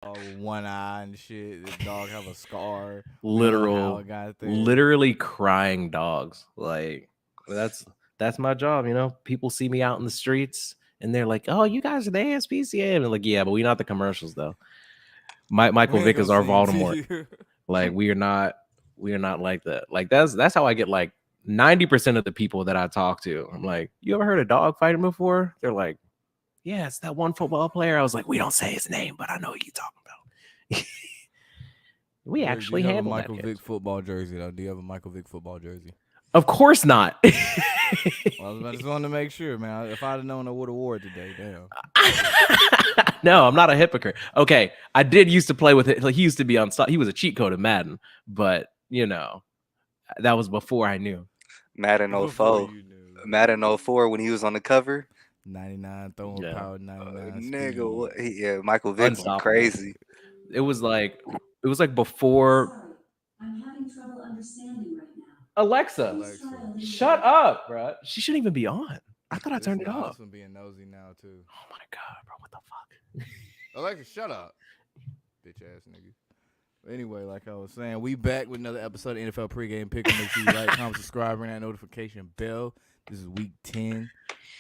with one eye and shit. The dog have a scar. We don't know how Literal, it got there. literally crying dogs. Like that's my job. People see me out in the streets and they're like, "Oh, you guys are the ASPCA," and I'm like, "Yeah, but we're not the commercials though." Michael We ain't Vick gonna is our sing to Voldemort. you. Like we are not like that. Like that's how I get like 90% of the people that I talk to. I'm like, "You ever heard of dog fighting before?" They're like, "Yeah, it's that one football player." I was like, "We don't say his name, but I know who you talking about." We Derek, do you actually have a handle that Michael case. Vick football jersey though? Do you have a Michael Vick football jersey? Of course not. Well, I just wanted to make sure, man. If I'd have known, I would have wore it today. Damn. No, I'm not a hypocrite. Okay, I did used to play with it. Like he used to be on. He was a cheat code of Madden, but that was before I knew. Madden Before 04. you knew. Madden 04 when he was on the cover. 99 throwing Yeah, power, 99 Nigga, speed. what? Yeah, Michael Vick went unstoppable. crazy. It was like before. Sorry, I'm having trouble understanding right now. Alexa, Please try Alexa, a little shut harder. up, bro. She shouldn't even be on. I thought I this turned is it off. awesome being nosy now too. Oh my god, bro, what the fuck? Alexa, shut up, bitch ass nigga. Anyway, like I was saying, we back with another episode of NFL Pregame Pick. Make sure you like, comment, subscribe, ring that notification bell. This is week 10.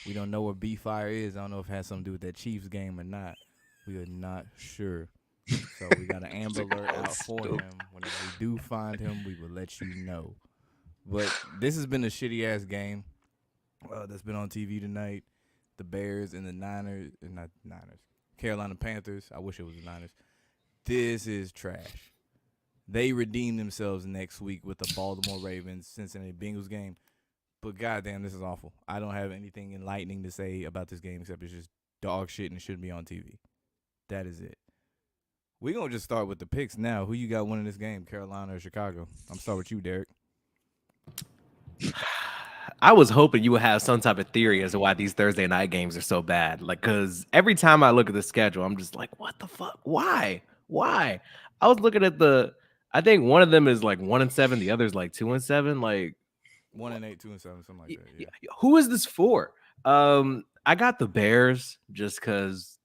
We don't know where B Fire is. I don't know if it has something to do with that Chiefs game or not. We are not sure. So we got an Amber Alert out for him. Whenever we do find him, we will let you know. But this has been a shitty ass game that's been on TV tonight. The Bears and the Niners, not Niners, Carolina Panthers. I wish it was the Niners. This is trash. They redeem themselves next week with the Baltimore Ravens Cincinnati Bengals game. But goddamn, this is awful. I don't have anything enlightening to say about this game except it's just dog shit and it shouldn't be on TV. That is it. We're going to just start with the picks now. Who you got winning this game, Carolina or Chicago? I'm start with you, Derek. I was hoping you would have some type of theory as to why these Thursday night games are so bad. Like, because every time I look at the schedule, I'm just like, what the fuck? Why? Why? I was looking at I think one of them is like 1-7, the other's like 2-7. Like, 1-8, 2-7, something like that. Yeah. who is this for? I got the Bears just because,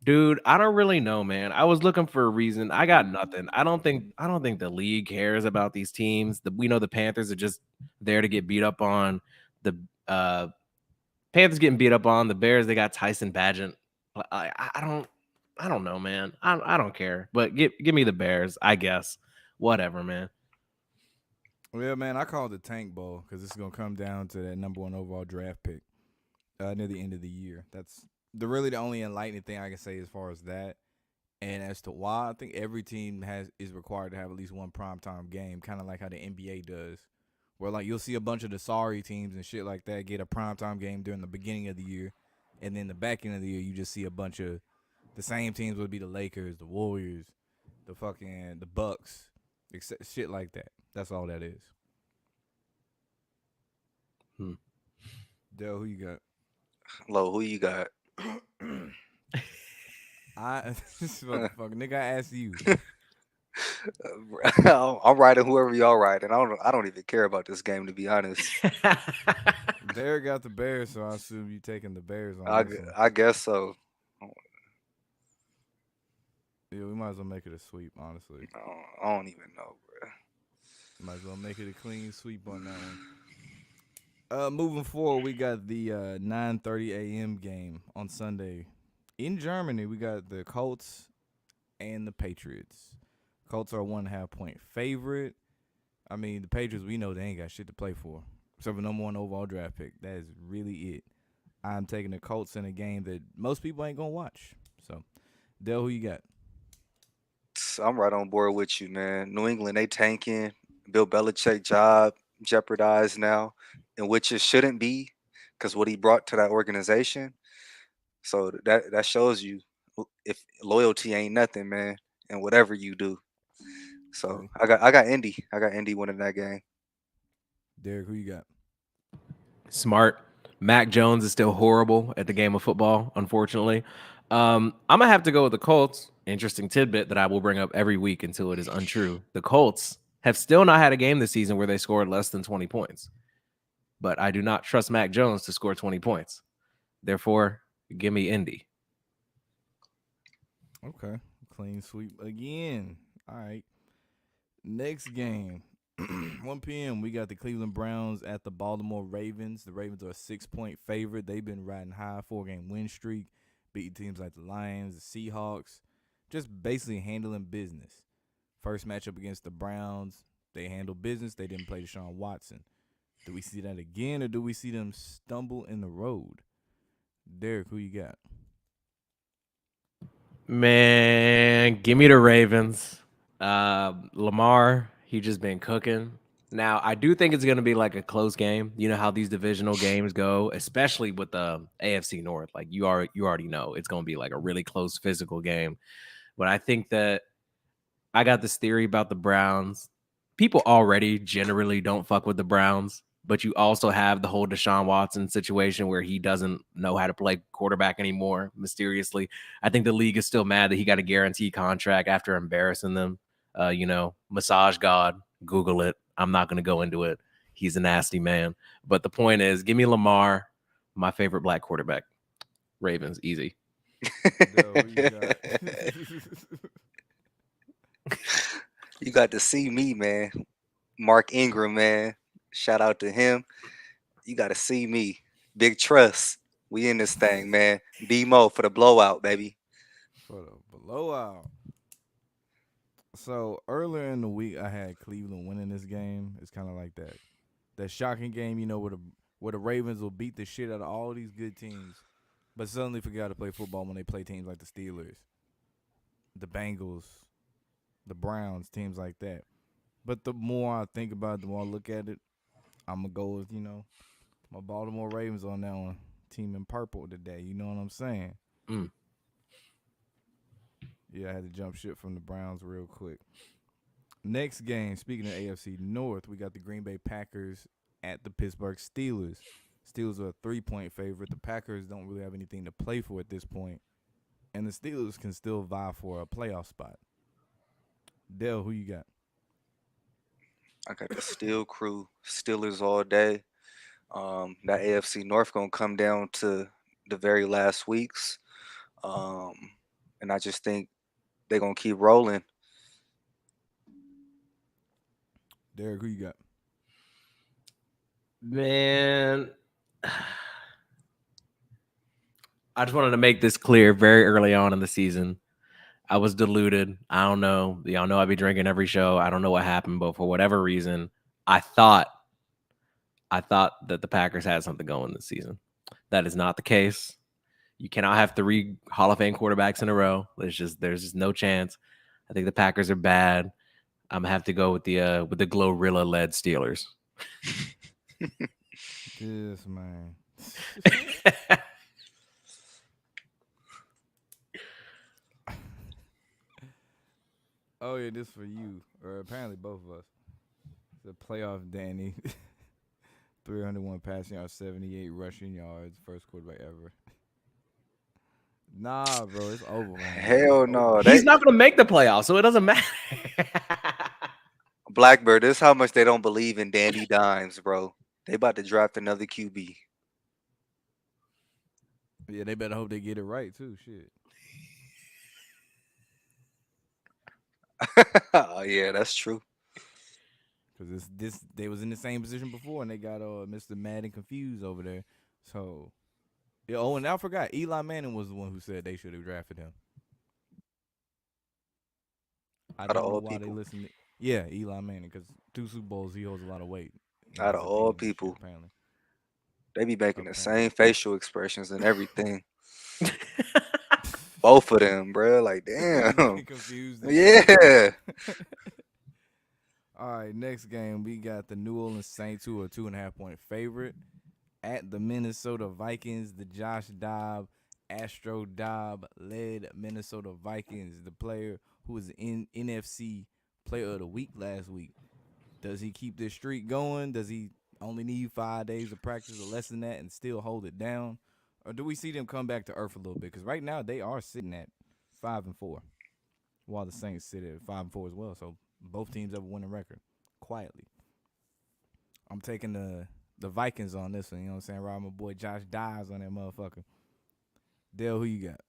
dude, I don't really know, man. I was looking for a reason. I got nothing. I don't think the league cares about these teams. We know the Panthers are just there to get beat up on. The Panthers getting beat up on. The Bears, they got Tyson Badgett. I don't know, man. I don't care. But give me the Bears, I guess. Whatever, man. Well, man, I call it the Tank Bowl because it's going to come down to that number 1 overall draft pick near the end of the year. That's the only enlightening thing I can say as far as that. And as to why, I think every team is required to have at least one primetime game, kind of like how the NBA does, where like you'll see a bunch of the sorry teams and shit like that get a primetime game during the beginning of the year, and then the back end of the year you just see a bunch of the same teams would be the Lakers, the Warriors, the Bucks, shit like that. That's all that is. Hmm. Dell, who you got? Lo, who you got? This motherfucker, nigga, I asked you. I'm riding whoever y'all riding. I don't even care about this game to be honest. Derek got the Bears, so I assume you taking the Bears on I, this one. I guess so. Yeah, we might as well make it a sweep, honestly. I don't even know, bro. Might as well make it a clean sweep on that one. Moving forward, we got the 9:30 a.m. game on Sunday. In Germany, we got the Colts and the Patriots. Colts are a 1.5 point favorite. I mean, the Patriots, we know they ain't got shit to play for. Except for number 1 overall draft pick. That is really it. I'm taking the Colts in a game that most people ain't going to watch. So, Dell, who you got? I'm right on board with you, man. New England, they tanking. Bill Belichick job jeopardized now, and which it shouldn't be, because what he brought to that organization. So that shows you if loyalty ain't nothing, man, and whatever you do. So Okay. I got Indy. I got Indy winning that game. Derek, who you got? Smart. Mac Jones is still horrible at the game of football, unfortunately. I'm gonna have to go with the Colts. Interesting tidbit that I will bring up every week until it is untrue. The Colts have still not had a game this season where they scored less than 20 points. But I do not trust Mac Jones to score 20 points. Therefore, give me Indy. Okay. Clean sweep again. All right. Next game. 1 p.m. We got the Cleveland Browns at the Baltimore Ravens. The Ravens are a 6-point favorite. They've been riding high, 4-game win streak, beating teams like the Lions, the Seahawks, just basically handling business. First matchup against the Browns, they handled business. They didn't play Deshaun Watson. Do we see that again, or do we see them stumble in the road? Derek, who you got? Man, give me the Ravens. Lamar, he just been cooking. Now, I do think it's going to be like a close game. You know how these divisional games go, especially with the AFC North. Like you already know it's going to be like a really close physical game. But I think that I got this theory about the Browns. People already generally don't fuck with the Browns, but you also have the whole Deshaun Watson situation where he doesn't know how to play quarterback anymore, mysteriously. I think the league is still mad that he got a guaranteed contract after embarrassing them. Massage God, Google it. I'm not going to go into it. He's a nasty man. But the point is, give me Lamar, my favorite black quarterback. Ravens, easy. Del, who you got? You got to see me, man. Mark Ingram, man. Shout out to him. You got to see me. Big trust. We in this thing, man. BMO for the blowout, baby. For the blowout. So earlier in the week, I had Cleveland winning this game. It's kind of like that shocking game, where the Ravens will beat the shit out of all these good teams, but suddenly forgot to play football when they play teams like the Steelers, the Bengals, the Browns, teams like that. But the more I think about it, the more I look at it, I'm gonna go with my Baltimore Ravens on that one. Team in purple today. You know what I'm saying? Mm. Yeah, I had to jump ship from the Browns real quick. Next game, speaking of AFC North, we got the Green Bay Packers at the Pittsburgh Steelers. Steelers are a 3-point favorite. The Packers don't really have anything to play for at this point, and the Steelers can still vie for a playoff spot. Dell, who you got? I got the Steel Crew, Steelers all day. That AFC North gonna come down to the very last weeks, um, and I just think they're gonna keep rolling. Derek, who you got? Man, I just wanted to make this clear very early on in the season. I was deluded. I don't know. Y'all know I be drinking every show. I don't know what happened, but for whatever reason, I thought that the Packers had something going this season. That is not the case. You cannot have 3 Hall of Fame quarterbacks in a row. There's just no chance. I think the Packers are bad. I'm gonna have to go with the Glorilla led Steelers. This man. Oh yeah, this for you, or apparently both of us. The playoff Danny. 301 passing yards, 78 rushing yards, first quarterback ever. Nah, bro, it's over, man. Hell It's no, over. He's not gonna make the playoffs, so it doesn't matter. Blackbird. This is how much they don't believe in Dandy Dimes, bro. They about to draft another QB. Yeah, they better hope they get it right too. Shit. Oh yeah, that's true. Because this they was in the same position before, and they got Mr. Madden confused over there. So, yeah. Oh, and I forgot, Eli Manning was the one who said they should have drafted him. I Out of don't know all why they people. listened. Yeah, Eli Manning, because 2 Super Bowls he holds a lot of weight in Out his of all opinion and shit, people, apparently. they be making the Apparently. same facial expressions and everything. Both of them, bro. Like, damn. Looking confused and shit. Yeah. All right, next game we got the New Orleans Saints, who are a 2.5-point favorite, at the Minnesota Vikings. The Josh Astro Dobb led Minnesota Vikings, the player who was in NFC Player of the Week last week. Does he keep this streak going? Does he only need 5 days of practice or less than that and still hold it down? Or do we see them come back to earth a little bit? Because right now they are sitting at 5-4, while the Saints sit at 5-4 as well. So both teams have a winning record quietly. I'm taking the Vikings on this one. You know what I'm saying? Ride my boy Josh Dives on that motherfucker. Dale, who you got?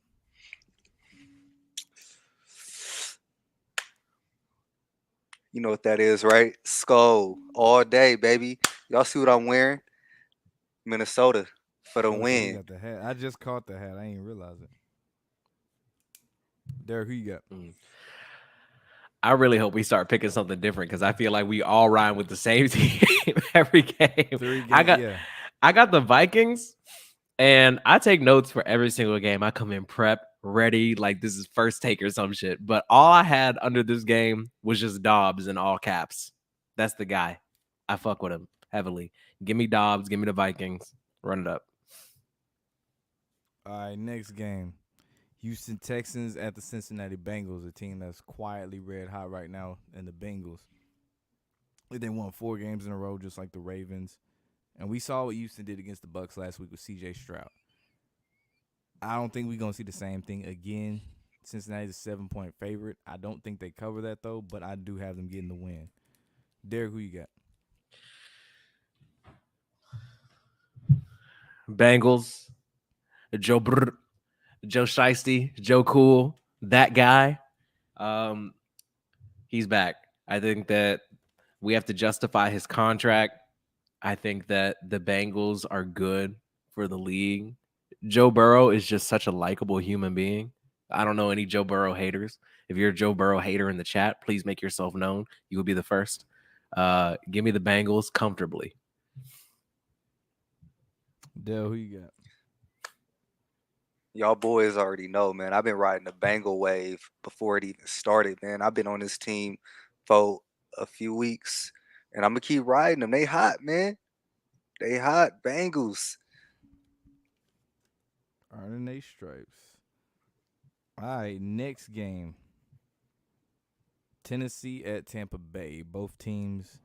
You know what that is, right? Skull all day, baby. Y'all see what I'm wearing? Minnesota for the Oh shit, you win. got the hat. I just caught the hat. I ain't realize it. Derek, who you got? Mm. I really hope we start picking something different because I feel like we all rhyme with the same team every game. Three I game, got yeah. I got the Vikings, and I take notes for every single game. I come in prep, ready, like this is first take or some shit. But all I had under this game was just Dobbs in all caps. That's the guy. I fuck with him heavily. Give me Dobbs, give me the Vikings. Run it up. All right, next game. Houston Texans at the Cincinnati Bengals, a team that's quietly red hot right now, and the Bengals. They won 4 games in a row, just like the Ravens. And we saw what Houston did against the Bucks last week with C.J. Stroud. I don't think we're gonna see the same thing again. Cincinnati's a 7-point favorite. I don't think they cover that though, but I do have them getting the win. Derek, who you got? Bengals, Joe Brr, Joe Shiesty, Joe Cool, that guy. Um, he's back. I think that we have to justify his contract. I think that the Bengals are good for the league. Joe Burrow is just such a likable human being. I don't know any Joe Burrow haters. If you're a Joe Burrow hater in the chat, please make yourself known. You will be the first. Give me the Bengals comfortably. Dale, who you got? Y'all boys already know, man. I've been riding the Bengal wave before it even started, man. I've been on this team for a few weeks, and I'm gonna keep riding them. They hot, man. They hot Bengals. Earning they stripes. All right, next game. Tennessee at Tampa Bay. Both teams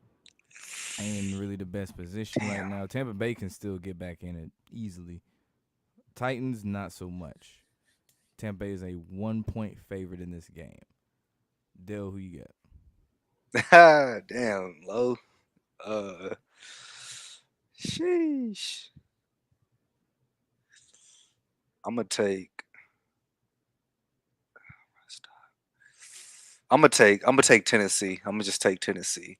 ain't in really the best position right Damn. now. Tampa Bay can still get back in it easily. Titans, not so much. Tampa Bay is a 1-point favorite in this game. Dale, who you Damn, low. Uh, sheesh. I'm gonna take. I'm gonna take Tennessee. I'm gonna just take Tennessee.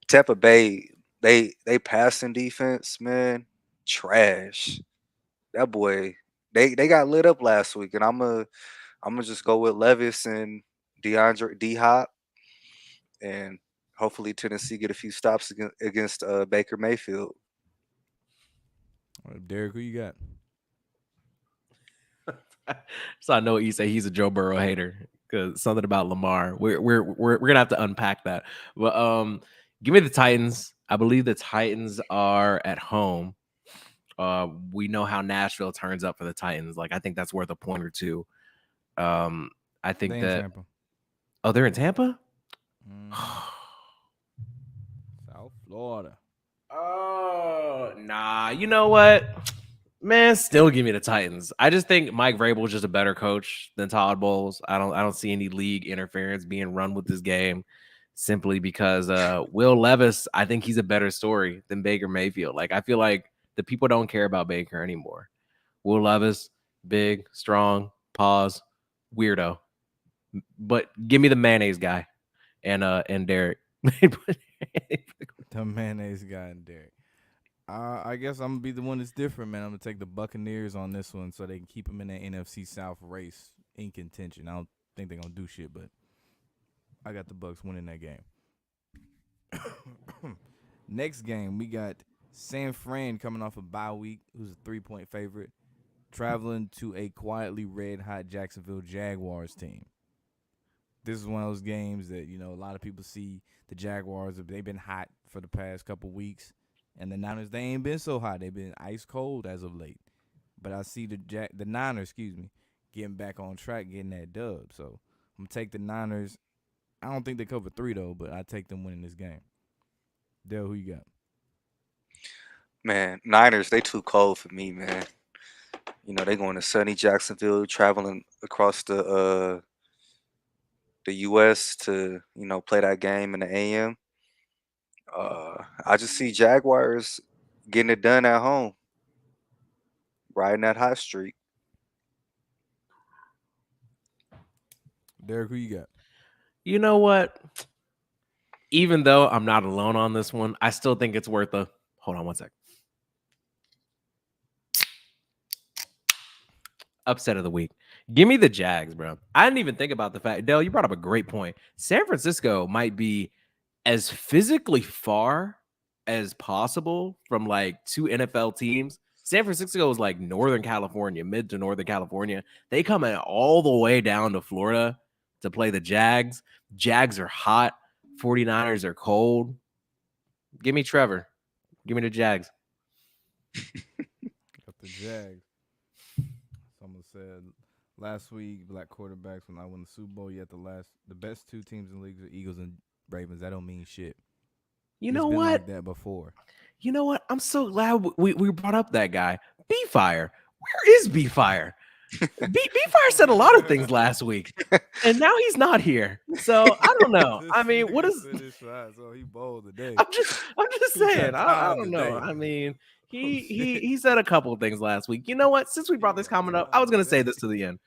Tampa Bay, they passing defense, man, trash. That boy, they got lit up last week, and I'm gonna just go with Levis and DeAndre D Hop, and hopefully Tennessee get a few stops against Baker Mayfield. got? Derek, who you got? So I know what you say. He's a Joe Burrow hater because something about Lamar. We're gonna have to unpack that. But give me the Titans. I believe the Titans are at home. We know how Nashville turns up for the Titans. Like I think that's worth a point or two. Um, I think They in that. Tampa. Oh, they're in Tampa. Mhm. South Florida. Oh, nah. You know what? Man, still give me the Titans. I just think Mike Vrabel is just a better coach than Todd Bowles. I don't see any league interference being run with this game simply because Will Levis, I think he's a better story than Baker Mayfield. Like I feel like the people don't care about Baker anymore. Will Levis, big, strong, pause, weirdo. But give me the mayonnaise guy and Derek. The mayonnaise guy and Derek. I guess I'm gonna be the one that's different, man. I'm gonna take the Buccaneers on this one so they can keep them in that NFC South race in contention. I don't think they're gonna do shit, but I got the Bucks winning that game. Next game, we got San Fran coming off a bye week, who's a 3-point favorite, traveling to a quietly red hot Jacksonville Jaguars team. This is one of those games that, a lot of people see the Jaguars, they've been hot for the past couple weeks. And the Niners, they ain't been so hot. They've been ice cold as of late. But I see the Niners, getting back on track, getting that dub. So I'm gonna take the Niners. I don't think they cover 3 though, but I take them winning this game. Dale, who you got? Man, Niners, they too cold for me, man. They going to sunny Jacksonville, traveling across the US to, play that game in the AM. I just see Jaguars getting it done at home, riding that hot streak. Derek, who you got? You know what? even though I'm not alone on this one, I still think it's worth a hold on one sec. Upset of the week. Give me the Jags, bro. I didn't even think about the fact, Dale, you brought up a great point. San Francisco might be as physically far as possible from like two NFL teams. San Francisco is like Northern California, mid to Northern California. They come in all the way down to Florida to play the Jags. Jags are hot. 49ers are cold. Give me Trevor. Give me the Jags. Got the Jags. Someone said last week, black quarterbacks when I won the Super Bowl. Yet the best two teams in the league are Eagles and Ravens. That don't mean shit. You know been what? like that before. You know what? I'm so glad we brought up that guy. B-Fire. Where is B-Fire? B-Fire said a lot of things last week, and now he's not here. So I don't know. I mean, what is? So he bold today. I'm just saying. I don't know. today. I mean, he shit. he said a couple of things last week. You know what? Since we brought this comment up, I was gonna say this to the end.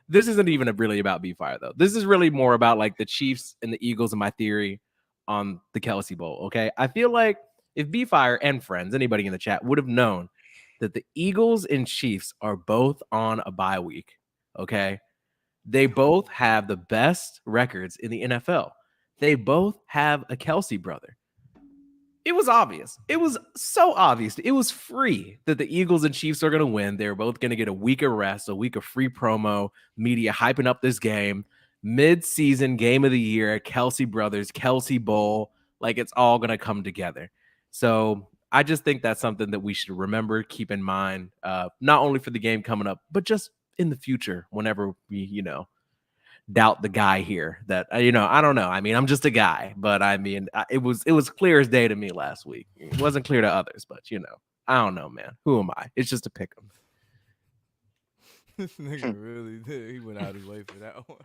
This isn't even really about B-Fire though. This is really more about like the Chiefs and the Eagles and my theory on the Kelsey Bowl. Okay, I feel like if B-Fire and friends, anybody in the chat would have known that the Eagles and Chiefs are both on a bye week. Okay, they both have the best records in the NFL. They both have a Kelsey brother. It was obvious. It was so obvious. It was free that the Eagles and Chiefs are going to win. They're both going to get a week of rest, a week of free promo, media hyping up this game. Mid-season game of the year, Kelsey Brothers, Kelsey Bowl. Like, it's all going to come together. So I just think that's something that we should remember, keep in mind, not only for the game coming up, but just in the future, whenever we, doubt the guy here that I don't know. I mean, I'm just a guy, but I mean, it was clear as day to me last week. It wasn't clear to others, but I don't know, man. Who am I? It's just a pick 'em. This nigga really did. He went out his way for that one.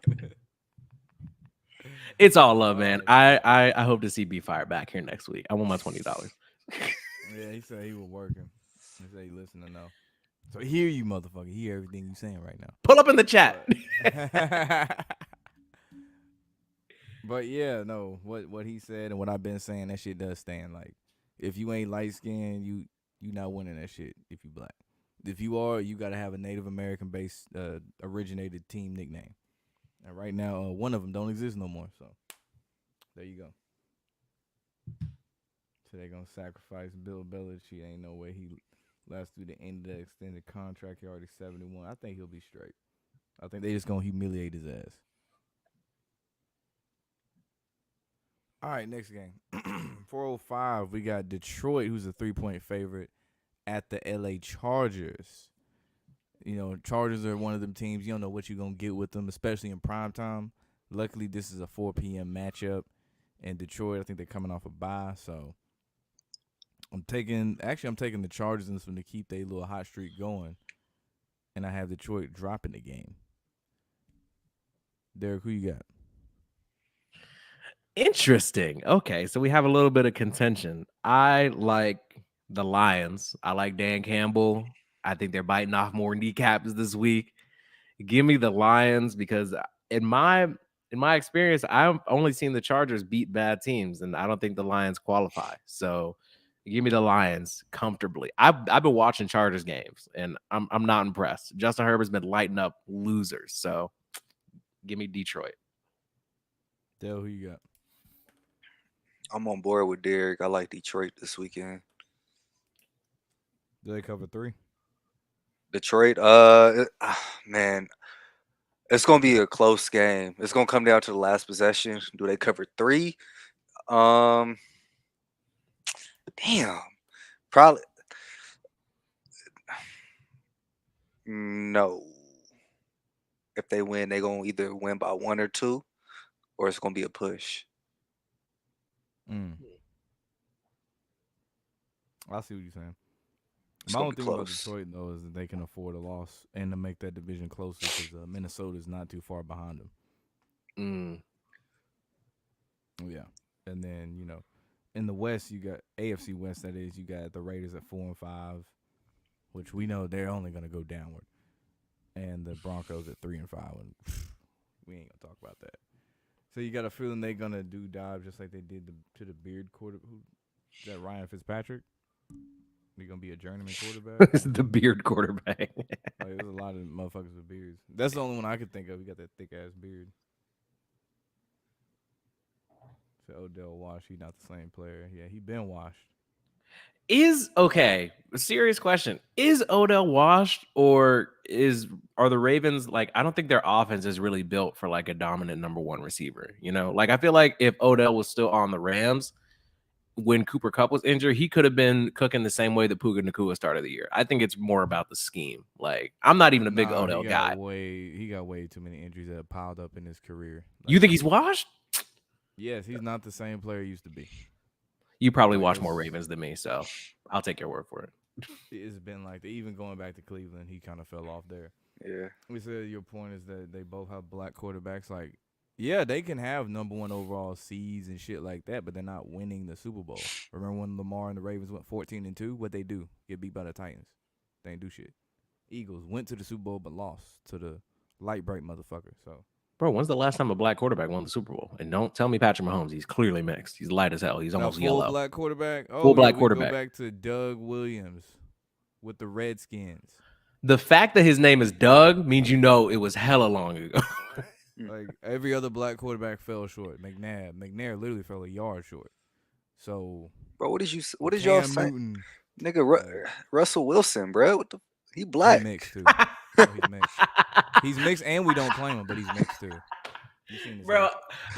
It's all love, man. I hope to see B-Fire back here next week. I want my $20. Yeah, he said he was working. He said he listening though. So hear you, motherfucker. Hear everything you saying right now. Pull up in the chat. But yeah, no, what he said and what I've been saying, that shit does stand. Like, if you ain't light skinned, you not winning that shit if you black. If you are, you gotta have a Native American based originated team nickname. And right now, one of them don't exist no more. So there you go. So they gonna sacrifice Bill Belichick. Ain't no way he lasts through the end of the extended contract. He already 71. I think he'll be straight. I think they just gonna humiliate his ass. All right, next game. 405, we got Detroit, who's a 3-point favorite, at the LA Chargers. Chargers are one of them teams. You don't know what you're going to get with them, especially in primetime. Luckily, this is a 4 p.m. matchup. And Detroit, I think they're coming off a bye. So I'm taking the Chargers in this one to keep their little hot streak going. And I have Detroit dropping the game. Derek, who you got? Interesting. Okay, so we have a little bit of contention. I like the Lions. I like Dan Campbell. I think they're biting off more kneecaps this week. Give me the Lions because in my experience, I've only seen the Chargers beat bad teams, and I don't think the Lions qualify. So give me the Lions comfortably. I've been watching Chargers games, and I'm not impressed. Justin Herbert's been lighting up losers. So give me Detroit. Dale, who you got? I'm on board with Derek. I like Detroit this weekend. Do they cover 3? Detroit, man, it's gonna be a close game. It's gonna come down to the last possession. Do they cover 3? Damn, probably no. If they win, they gonna either win by 1 or 2, or it's gonna be a push. I see what you're saying. It's My gonna only be thing about close. Detroit, though, is that they can afford a loss and to make that division closer because Minnesota is not too far behind them. Yeah. And then, in the West, you got AFC West, that is, you got the Raiders at 4-5, which we know they're only going to go downward. And the Broncos at 3-5. And we ain't going to talk about that. So you got a feeling they're gonna do dive just like they did to the Beard quarter. Who is that? Ryan Fitzpatrick. He gonna be a journeyman quarterback. It's the beard quarterback. Like there's a lot of motherfuckers with beards. That's the only one I could think of. He got that thick ass beard. So Odell Wash, he not the same player. Yeah, he been washed. Is okay. A serious question. Is Odell washed or are the Ravens like I don't think their offense is really built for like a dominant number one receiver. You know, like I feel like if Odell was still on the Rams when Cooper Kupp was injured, he could have been cooking the same way that Puka Nacua started the year. I think it's more about the scheme. Like I'm not even a big Odell guy. He got way too many injuries that have piled up in his career. You think he's washed? Yes, he's not the same player he used to be. You probably Like, watch more Ravens than me, so I'll take your word for it. It's been like even going back to Cleveland, he kind of fell off there. Yeah. We said your point is that they both have black quarterbacks. Like, yeah, they can have number one overall seeds and shit like that, but they're not winning the Super Bowl. Remember when Lamar and the Ravens went 14-2? What'd they do? Get beat by the Titans. They ain't do shit. Eagles went to the Super Bowl but lost to the light bright motherfucker. So, bro, when's the last time a black quarterback won the Super Bowl? And don't tell me Patrick Mahomes. He's clearly mixed. He's light as hell. He's almost full yellow. black quarterback. Oh, Full black we quarterback. Go back to Doug Williams with the Redskins. The fact that his name is Doug means you know it was hella long ago. Like every other black quarterback fell short. McNair literally fell a yard short. So, Bro, what did y'all Cam say? Newton, Nigga, Russell Wilson, bro. He he black. mixed too. Oh, he's mixed. He's mixed, and we don't claim him, but he's mixed too. You seen this Bro, ass.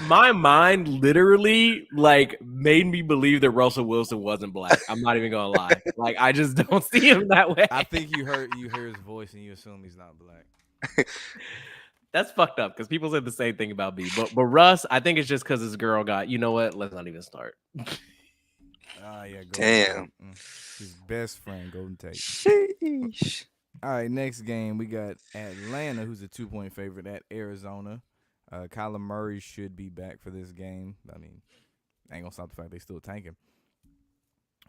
my mind literally like made me believe that Russell Wilson wasn't black. I'm not even gonna lie. Like I just don't see him that way. I think you hear his voice and you assume he's not black. That's fucked up because people said the same thing about me. But Russ, I think it's just because his girl got, you know what? Let's not even start. Ah, yeah. Golden Damn. Tate. His best friend, Golden Tate. Sheesh. All right, next game we got Atlanta, who's a 2-point favorite at Arizona. Kyler Murray should be back for this game. I mean, ain't gonna stop the fact they still tanking.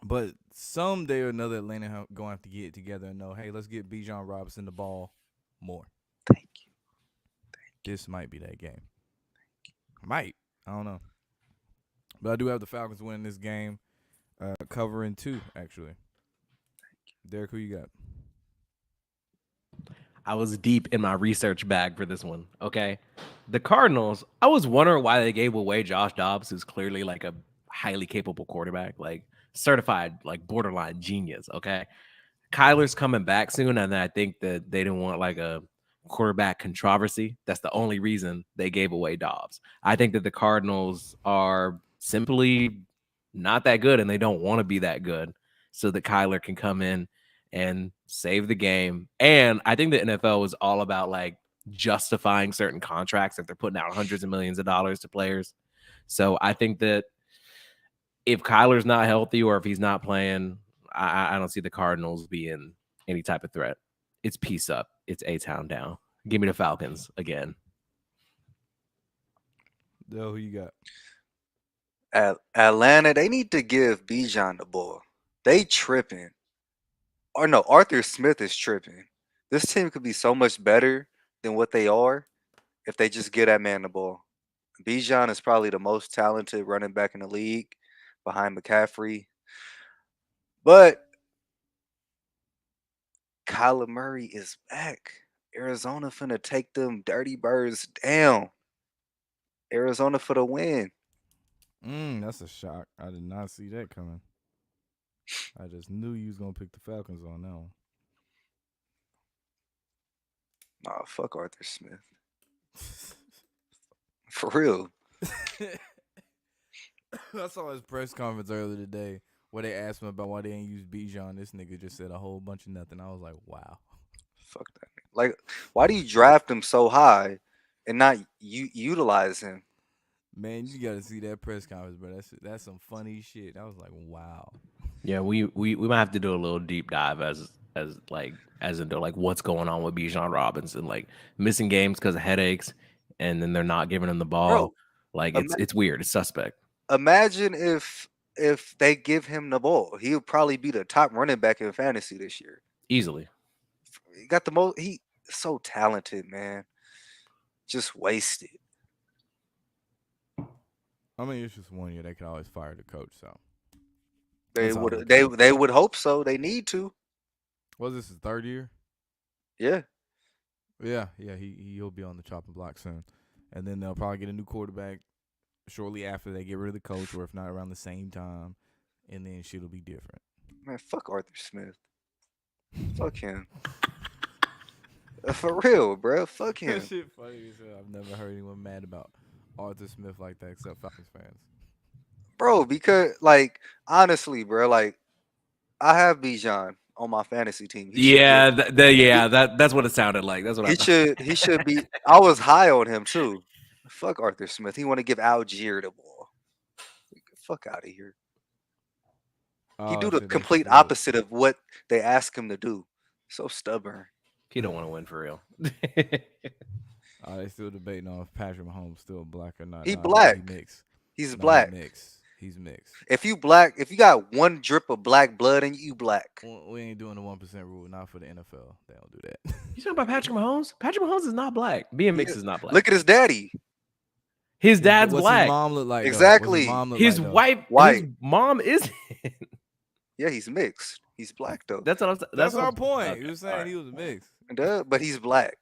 But someday or another, Atlanta gonna have to get it together and know, hey, let's get Bijan Robinson the ball more. Thank you. This might be that game. Might. I don't know. But I do have the Falcons winning this game, covering 2, actually. Derek, who you got? I was deep in my research bag for this one. Okay. The Cardinals, I was wondering why they gave away Josh Dobbs, who's clearly like a highly capable quarterback, like certified, like borderline genius. Okay. Kyler's coming back soon. And I think that they didn't want like a quarterback controversy. That's the only reason they gave away Dobbs. I think that the Cardinals are simply not that good and they don't want to be that good so that Kyler can come in and save the game. And I think the NFL is all about like justifying certain contracts if they're putting out hundreds of millions of dollars to players. So I think that if Kyler's not healthy or if he's not playing, I don't see the Cardinals being any type of threat. It's peace up. It's A-Town down. Give me the Falcons again. Dell, who you got? Atlanta, they need to give Bijan the ball. They tripping. Or no, Arthur Smith is tripping. This team could be so much better than what they are if they just get that man the ball. Bijan is probably the most talented running back in the league behind McCaffrey. But Kyler Murray is back. Arizona finna take them Dirty Birds down. Arizona for the win. That's a shock. I did not see that coming. I just knew you was gonna pick the Falcons on that one. Nah, fuck Arthur Smith. For real. I saw his press conference earlier today where they asked him about why they didn't use Bijan. This nigga just said a whole bunch of nothing. I was like, wow. Fuck that. Like, why do you draft him so high and not utilize him? Man, you gotta see that press conference, bro. That's some funny shit. I was like, wow. Yeah, we might have to do a little deep dive as into like what's going on with Bijan Robinson, like missing games because of headaches, and then they're not giving him the ball. Bro, like it's weird. It's suspect. Imagine if they give him the ball, he'll probably be the top running back in fantasy this year. Easily. He got the most. He so talented, man. Just wasted. I mean, it's just 1 year. They can always fire the coach. So They That's all would I'm they saying. they would hope so. They need to. was this his 3rd year? Yeah. Yeah. He'll be on the chopping block soon, and then they'll probably get a new quarterback shortly after they get rid of the coach, or if not around the same time, and then shit'll be different. Man, fuck Arthur Smith. Fuck him. For real, bro. Fuck him. That shit funny as hell. I've never heard anyone mad about Arthur Smith like that except Falcons fans. Bro, because like honestly, bro, like I have Bijan on my fantasy team. He should Yeah, he, that's what it sounded like. That's what I he thought. should be I was high on him too. Fuck Arthur Smith. He want to give Algier the ball. Fuck out of here. He Oh do the shit, they complete still opposite of what they ask him to do. So stubborn. He don't want to win for real. they still debating on if Patrick Mahomes still black or not. He Nah, black. he mixed. He's No, black. He's mixed. If you black, if you got one drip of black blood in you, black. We ain't doing the 1% rule. Not for the NFL. They don't do that. You talking about Patrick Mahomes? Patrick Mahomes is not black. Being mixed is not black. Look at his daddy. His dad's What's black. His mom look like? Exactly. Though? His like, wife, his mom isn't. Yeah, he's mixed. He's black though. That's what I'm. That's what our I'm- point. okay, You were saying all right. he was mixed. Duh, but he's black.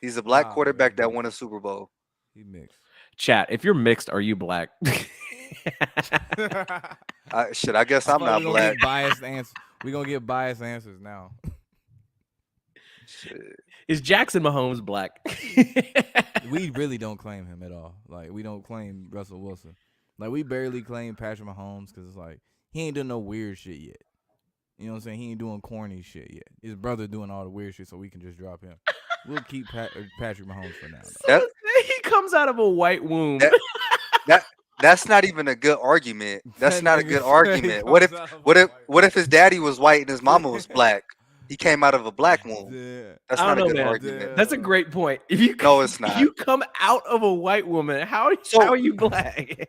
He's a black Nah, quarterback bro, that won a Super Bowl. He mixed. Chat. If you're mixed, are you black? I guess I'm not black. Biased answers. We gonna get biased answers now. Shit. Is Jackson Mahomes black? We really don't claim him at all. Like we don't claim Russell Wilson. Like we barely claim Patrick Mahomes because it's like he ain't done no weird shit yet. You know what I'm saying? He ain't doing corny shit yet. His brother doing all the weird shit, so we can just drop him. We'll keep Patrick Mahomes for now. Though. He comes out of a white womb. That's not even a good argument. That's That not a nigga good say argument. he What if comes out of a what if white what if his daddy was white and his mama was black? He came out of a black womb. Yeah. That's I not don't a know, good man. argument. That's a great point. If you No, it's if not. you come out of a white woman, how So- are you black?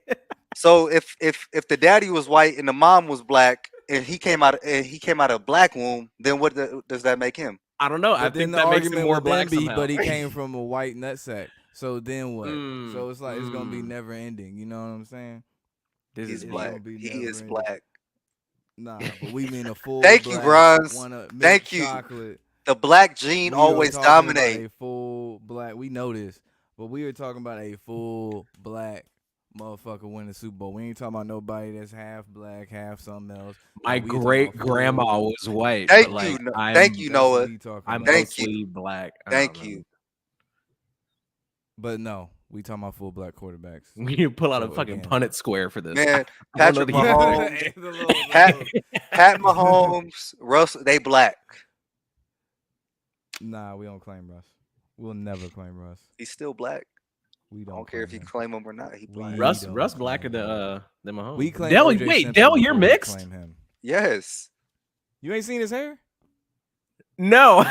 So if the daddy was white and the mom was black and he came out of a black womb, then what does that make him? I don't know. I But then think the that makes him argument more would black then be, somehow. but he came from a white nutsack. So then what? Mm, So it's like it's gonna be mm. never ending. You know what I'm saying? This He's is black. gonna be He never is ending. black. Nah, but we mean a full. Thank you, black, Bronze. want a milk Thank you. Chocolate. The black gene We are always talking about dominate. a full black. We know this, but we are talking about a full black motherfucker winning the Super Bowl. We ain't talking about nobody that's half black, half something else. my We talking about great grandma full- was white. Thank but like, you, I'm, you, that's Noah. what we talking I'm about. Thank you. mostly black. I Thank don't know. you. But no, we talking about full black quarterbacks. We need to pull out a So fucking again- Punnett square for this. Man, I don't Patrick know the- Mahomes, The little- Pat- Pat Mahomes, Russell, they black. Nah, we don't claim Russ. We'll never claim Russ. He's still black. We I don't. don't care if you claim him. claim him or not. He We- black. Russ don't blacker claim than Mahomes. We claim Dell, O.J. wait, Simpson Dell, you're before we mixed? claim him. Yes. You ain't seen his hair? No.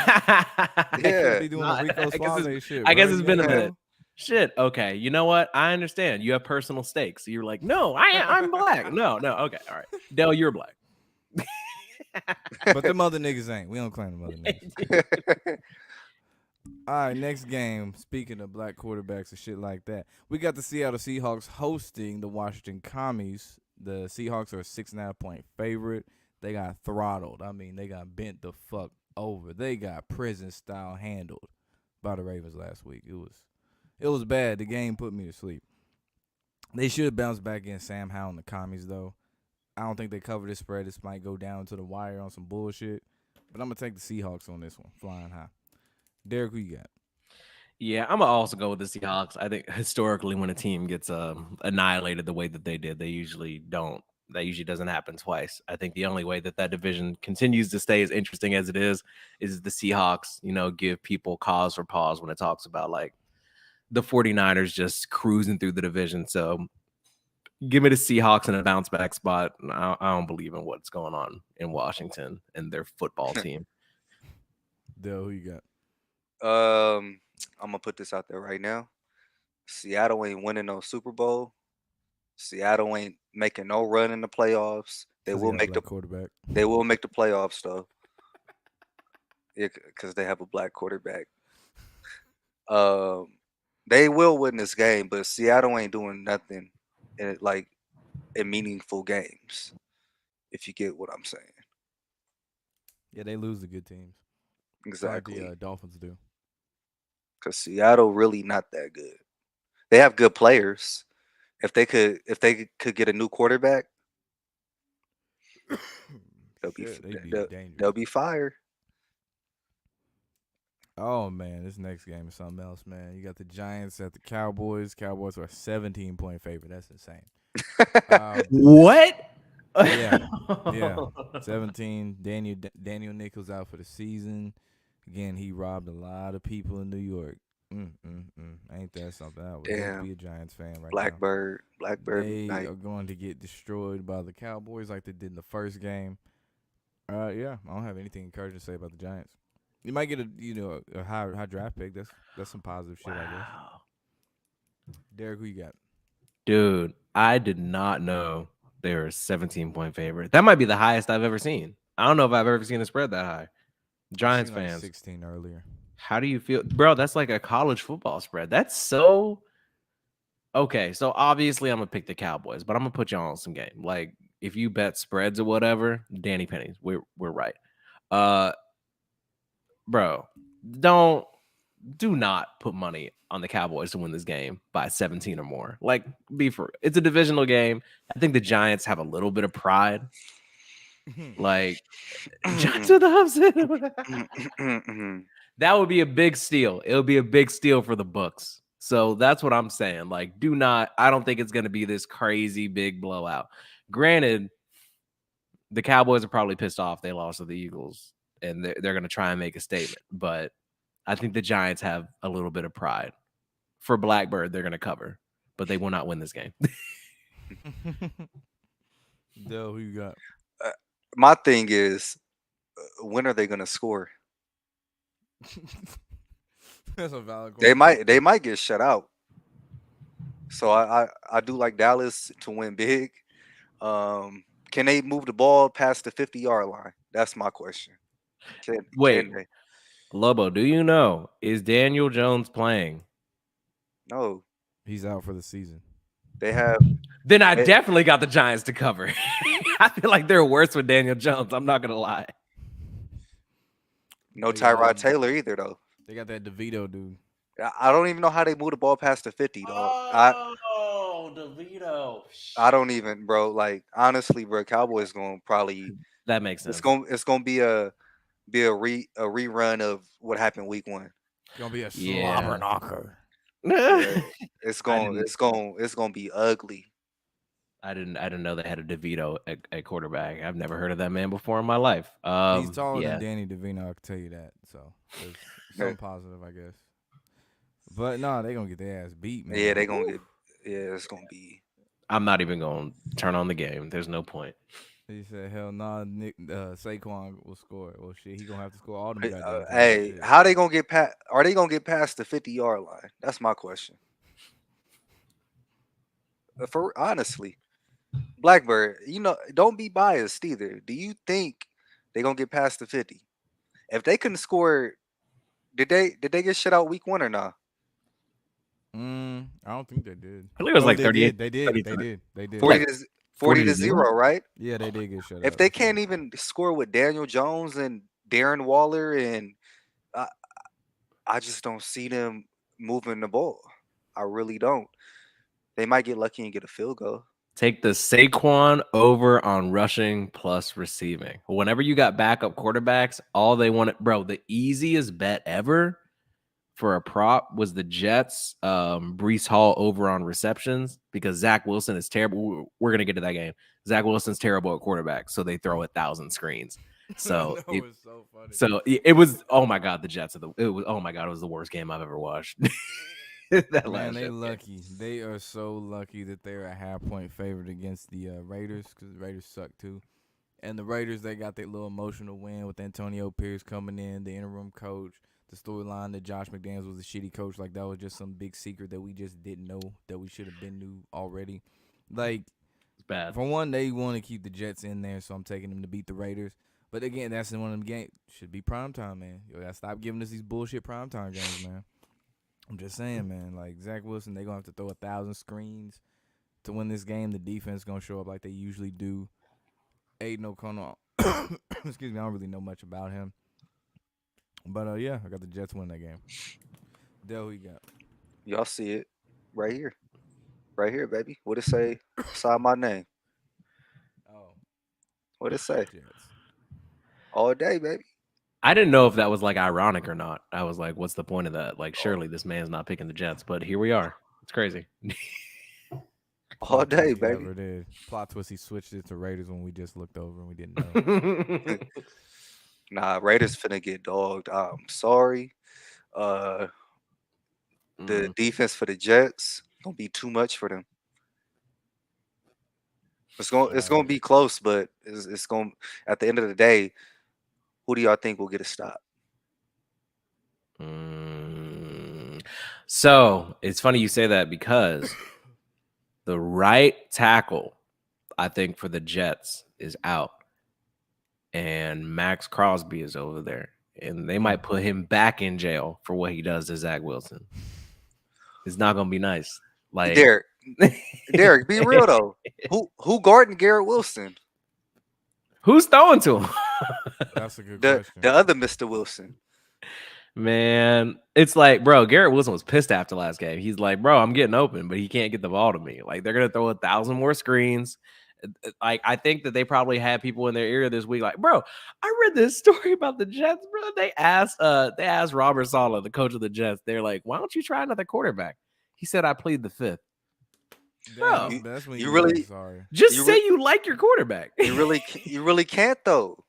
Yeah. Be doing Nah, the Rico I guess Suave it's- shit, I guess bro. it's You been a ain't minute. know? Shit. Okay. You know what? I understand. You have personal stakes. You're like, no, I'm black. No. Okay. All right. Dell, you're black. But them other niggas ain't. We don't claim them other niggas. All right, next game. Speaking of black quarterbacks and shit like that, we got the Seattle Seahawks hosting the Washington Commies. The Seahawks are a 6.5-point favorite. They got throttled. I mean, they got bent the fuck over. They got prison style handled by the Ravens last week. It was bad. The game put me to sleep. They should bounce back against Sam Howell and the Commies though. I don't think they cover this spread. This might go down to the wire on some bullshit. But I'm gonna take the Seahawks on this one, flying high. Derek, who you got? Yeah, I'm gonna also go with the Seahawks. I think historically, when a team gets annihilated the way that they did, they usually don't. That usually doesn't happen twice. I think the only way that division continues to stay as interesting as it is the Seahawks, give people cause for pause when it talks about like the 49ers just cruising through the division. So give me the Seahawks in a bounce back spot. I don't believe in what's going on in Washington and their football team. Dell, who you got? I'm gonna put this out there right now. Seattle ain't winning no Super Bowl. Seattle ain't making no run in the playoffs. They 'Cause will got a make the black quarterback. they will make the playoffs though. Yeah, because they have a black quarterback. They will win this game, but Seattle ain't doing nothing in like in meaningful games. If you get what I'm saying. Yeah, they lose the good teams, like the Exactly. Dolphins do. Because Seattle really not that good. They have good players. If they could get a new quarterback, they'll be Shit, they'd be they'll, dangerous. they'll be fire. Oh man, this next game is something else, man. You got the Giants at the Cowboys. Cowboys are 17-point favorite. That's insane. What? Yeah, yeah, 17. Daniel Nichols out for the season. Again, he robbed a lot of people in New York. Ain't that something? I would hate to be Damn. a Giants fan right now. Blackbird They night. are going to get destroyed by the Cowboys like they did in the first game. Yeah, I don't have anything encouraging to say about the Giants. You might get a high draft pick. That's some positive shit, I guess. Wow. Derek, who you got? Dude, I did not know they were a 17-point favorite. That might be the highest I've ever seen. I don't know if I've ever seen a spread that high. Giants Seen like fans, 16 earlier. how do you feel? Bro, that's like a college football spread. That's so okay. So obviously I'm gonna pick the Cowboys, but I'm gonna put y'all on some game. Like if you bet spreads or whatever, Danny Pennies, we're right. Uh bro, do not put money on the Cowboys to win this game by 17 or more. Like, it's a divisional game. I think the Giants have a little bit of pride. Like, Giants with the upset. That would be a big steal. It would be a big steal for the books. So that's what I'm saying. Like, I don't think it's going to be this crazy big blowout. Granted, the Cowboys are probably pissed off they lost to the Eagles, and they're going to try and make a statement. But I think the Giants have a little bit of pride. For Blackbird, they're going to cover, but they will not win this game. Dell, who you got? My thing is, when are they gonna score? That's a valid They question. might get shut out. So I do like Dallas to win big. Can they move the ball past the 50-yard line? That's my question. Wait, Can they? Lobo, do you know, is Daniel Jones playing? No. He's out for the season. They have Then I they, definitely got the Giants to cover. I feel like they're worse with Daniel Jones. I'm not going to lie. no They got, Tyrod Taylor either though. They got that DeVito dude. I don't even know how they move the ball past the 50, dog. Oh, DeVito. I don't even, bro. Like honestly, bro, Cowboys gonna probably That makes sense. it's gonna be a rerun of what happened week 1. It's gonna be a Yeah. slobber knocker. Yeah, it's I gonna be ugly. I didn't know they had a DeVito at quarterback. I've never heard of that man before in my life. He's taller yeah. than Danny DeVito, I can tell you that. So there's some positive, I guess. But no, they gonna get their ass beat, man. Yeah, they gonna get. Yeah, it's gonna be. I'm not even going to turn on the game. There's no point. He said, "Hell nah, Saquon will score." Well, shit, he gonna have to score all them goddamn times. Hey, Shit. how they gonna get past? Are they gonna get past the 50-yard line? That's my question. For honestly, Blackbird, don't be biased either. Do you think they gonna get past the 50? If they couldn't score, did they get shut out week 1 or not? I don't think they did. I believe it was like they 38. did. They did. 40 Like to 40 to 0, right? Yeah, they did get shut out. If they can't even score with Daniel Jones and Darren Waller, and I just don't see them moving the ball. I really don't. They might get lucky and get a field goal. Take the Saquon over on rushing plus receiving. Whenever you got backup quarterbacks, all they wanted, bro, the easiest bet ever for a prop was the Jets, Brees Hall over on receptions because Zach Wilson is terrible. We're going to get to that game. Zach Wilson's terrible at quarterback, so they throw 1,000 screens. So it's so funny. So it was, oh my God, the Jets it was the worst game I've ever watched. Man, they lucky. They are so lucky that they're a half-point favorite against the Raiders because the Raiders suck too. And the Raiders, they got that little emotional win with Antonio Pierce coming in, the interim coach, the storyline that Josh McDaniels was a shitty coach. Like, that was just some big secret that we just didn't know that we should have been knew already. Like, it's bad. For one, they want to keep the Jets in there, so I'm taking them to beat the Raiders. But again, that's in one of them games. Should be primetime, man. You gotta stop giving us these bullshit primetime games, man. I'm just saying, man. Like, Zach Wilson, they gonna have to throw 1,000 screens. to win this game. The defense gonna show up like they usually do. Aiden O'Connell, excuse me, I don't really know much about him, but yeah, I got the Jets win that game. Dell, who you got? Y'all see it right here, baby. What it say? Sign my name. Oh, What it say? Jets. All day, baby. I didn't know if that was like ironic or not. I was like, what's the point of that? Like, Oh. surely this man's not picking the Jets, but here we are. It's crazy. All Plot day, twist, he baby. never did. Plot twist, he switched it to Raiders when we just looked over and we didn't know. Nah, Raiders finna get dogged. I'm sorry. The defense for the Jets gonna be too much for them. It's gonna be close, but it's gonna at the end of the day, who do y'all think will get a stop? So it's funny you say that because the right tackle, I think, for the Jets is out. And Max Crosby is over there. And they might put him back in jail for what he does to Zach Wilson. It's not gonna be nice. Like Derek, be real though. Who guarding Garrett Wilson? Who's throwing to him? That's a good question. The other Mr. Wilson. Man, it's like, bro, Garrett Wilson was pissed after last game. He's like, bro, I'm getting open, but he can't get the ball to me. Like, they're gonna throw 1,000 more screens. Like, I think that they probably had people in their ear this week, like, bro, I read this story about the Jets, bro. They asked Robert Saleh, the coach of the Jets, they're like, why don't you try another quarterback? He said, I plead the fifth. Bro, That's when you you really- sorry. Just say you like your quarterback. You really can't though.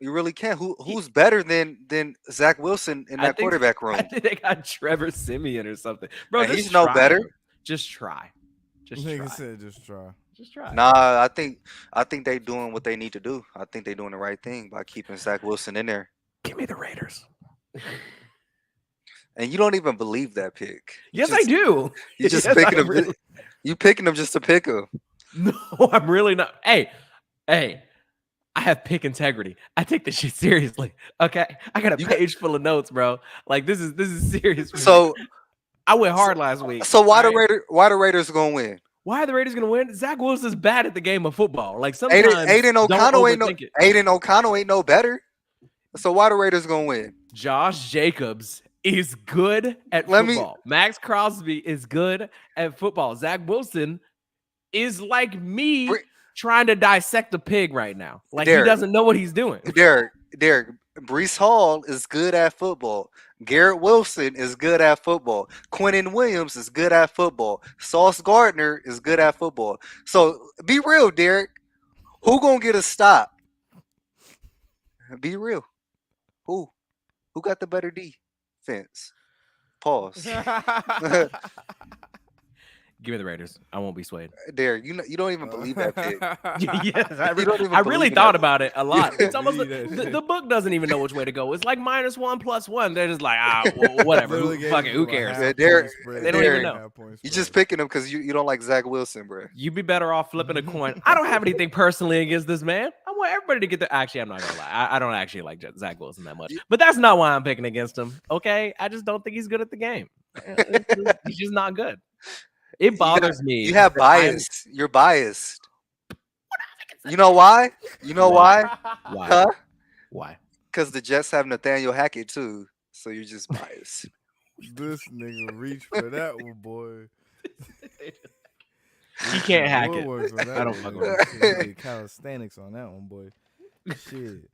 You really can't. Who's better than Zach Wilson in that quarterback room? I think they got Trevor Simeon or something. Bro, And just he's no try, better. bro. Just try. Just Nigga try. said just try. Just try. Nah, I think they doing what they need to do. I think they doing the right thing by keeping Zach Wilson in there. Give me the Raiders. And you don't even believe that pick. Yes, I do. You just Yes, picking I him. really- You picking him just to pick him. No, I'm really not. Hey, I have pick integrity. I take this shit seriously. Okay, I got a page full of notes, bro. Like this is serious. So I went hard last week. So why all right? Why the Raiders gonna win? Why are the Raiders gonna win? Zach Wilson's bad at the game of football. Like sometimes Aiden O'Connell ain't overthink it. Aiden O'Connell ain't no better. So why the Raiders gonna win? Josh Jacobs is good at football. Max Crosby is good at football. Zach Wilson is like me trying to dissect a pig right now. Like Derek, he doesn't know what he's doing. Derek, Brees Hall is good at football. Garrett Wilson is good at football. Quinnen Williams is good at football. Sauce Gardner is good at football. So be real, Derek. Who gonna get a stop? Be real. Who got the better defense? Pause. Give me the Raiders. I won't be swayed. Derek, you don't even believe that pick. Yes, I You don't even really believe thought that. about it a lot. It's almost believe like that shit. the book doesn't even know which way to go. It's like -1 + 1. They're just like, well, whatever. Who cares? Yeah, Derek, They don't even know. You just picking him because you don't like Zach Wilson, bro. You'd be better off flipping a coin. I don't have anything personally against this man. I want everybody to get the. Actually, I'm not gonna lie. I don't actually like Zach Wilson that much. But that's not why I'm picking against him. Okay, I just don't think he's good at the game. He's just not good. It bothers me. You have bias. You're biased. You know why? You know why? Why? Huh? Why? Because the Jets have Nathaniel Hackett too. So you're just biased. This nigga reach for that one, boy. He can't hack it. Woodworks on that I don't one, fuck boy. with Shit, he did calisthenics on that one, boy. Shit.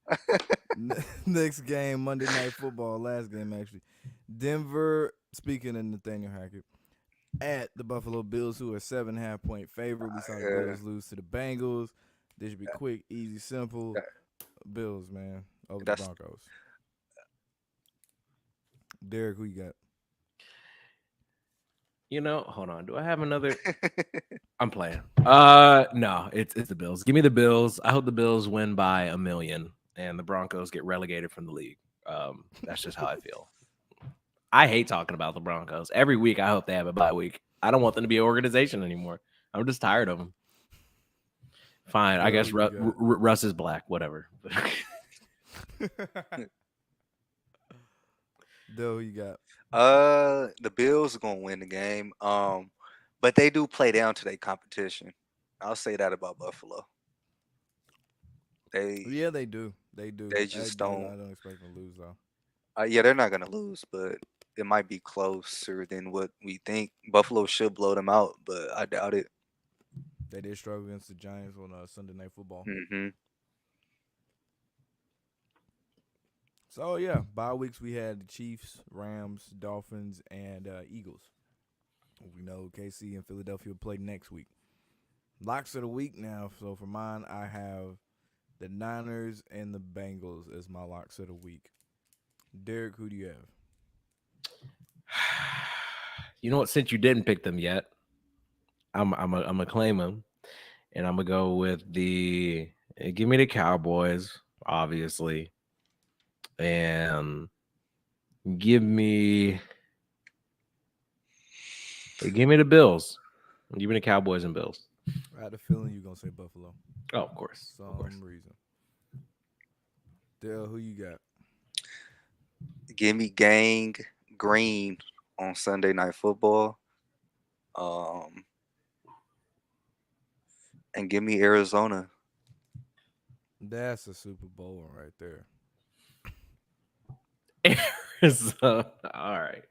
Next game, Monday Night Football. Last game, actually. Denver, speaking of Nathaniel Hackett, at the Buffalo Bills, who are 7.5 point favorite. We saw the Bills lose to the Bengals. This should be quick, easy, simple. Bills, man, over the Broncos. Derek, who you got? You know, hold on. Do I have another? I'm playing. No, it's the Bills. Give me the Bills. I hope the Bills win by 1 million and the Broncos get relegated from the league. That's just how I feel. I hate talking about the Broncos. Every week, I hope they have a bye week. I don't want them to be an organization anymore. I'm just tired of them. Fine. I guess Russ is black. Whatever. Dell, who you got? The Bills are gonna win the game. But they do play down to their competition. I'll say that about Buffalo. They Yeah, they do. They do. they just don't. I don't expect them to lose though. Yeah, they're not gonna lose, but it might be closer than what we think. Buffalo should blow them out, but I doubt it. They did struggle against the Giants on Sunday Night Football. Hmm. So yeah, bye weeks we had the Chiefs, Rams, Dolphins, and Eagles. We know KC and Philadelphia will play next week. Locks of the week now. So for mine, I have the Niners and the Bengals as my locks of the week. Derek, who do you have? You know what? Since you didn't pick them yet, I'm gonna claim them, and I'm gonna go with give me the Cowboys, obviously, and give me the Bills. Give me the Cowboys and Bills. I had a feeling you're gonna say Buffalo. Oh, of course. For Of course. some reason. Dale, who you got? Give me Gang Green on Sunday Night Football. And give me Arizona. That's a Super Bowl one right there. Arizona. All right.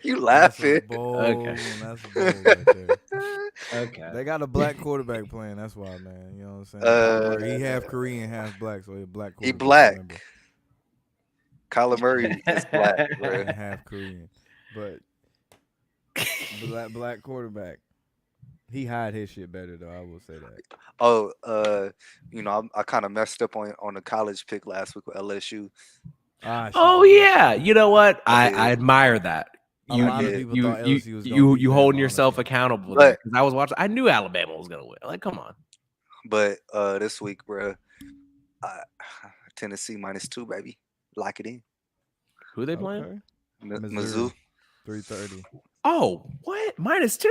You That's a laughing? bold Okay. one. That's a bold right there. Okay. They got a black quarterback playing. That's why, man. You know what I'm saying? Kyler Murray, he half Korean, half black, so he a black He quarterback. black. Remember. Kyler Murray is black, bro. And half Korean, but black quarterback. He hide his shit better though. I will say that. Oh, I kind of messed up on the college pick last week with LSU. Oh yeah. You know what? I I did. admire that. A You lot of did. people you thought you LSU was gonna you, beat you them, holding yourself honestly. accountable But- because I was watching. I knew Alabama was gonna win. Like, come on. But this week, bro, Tennessee -2, baby. Lock it in. Who they playing? Okay. Mizzou. 330. Oh, what? -2?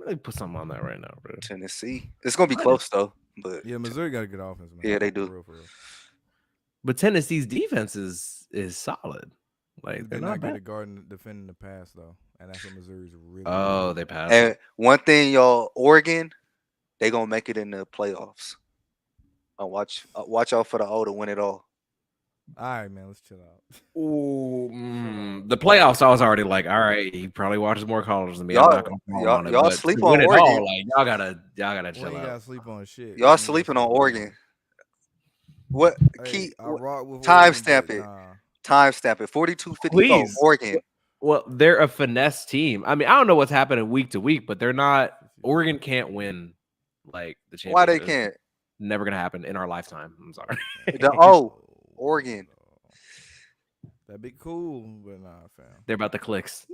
Let me put something on that right now, bro. Tennessee. It's gonna be close though. But Yeah, Missouri got a good offense, man. Yeah, they For do. real, for real. But Tennessee's defense is solid. Like They're they're not not good bad. at guarding defending the pass though, and that's what Missouri's really. Oh, good they at. passed. and one thing, y'all, Oregon, they gonna make it in the playoffs. Watch out for the O to win it all. All right, man. Let's chill out. Ooh, the playoffs. I was already like, all right, he probably watches more college than me. I'm Y'all- not gonna call him on it. y'all but sleep to on win it Oregon. all, like y'all gotta We chill ain't out. gotta sleep on shit. Y'all We ain't sleeping gotta on sleep Oregon. What Hey, key? I rock with timestamp Oregon, but it. Nah. Timestamp it. 42:54. Please. Oregon. Well, they're a finesse team. I mean, I don't know what's happening week to week, but they're not. Oregon can't win like the championship. Why they It's can't? never gonna happen in our lifetime. I'm sorry. The O. Oregon. That'd be cool, but nah, fam. They're about the clicks.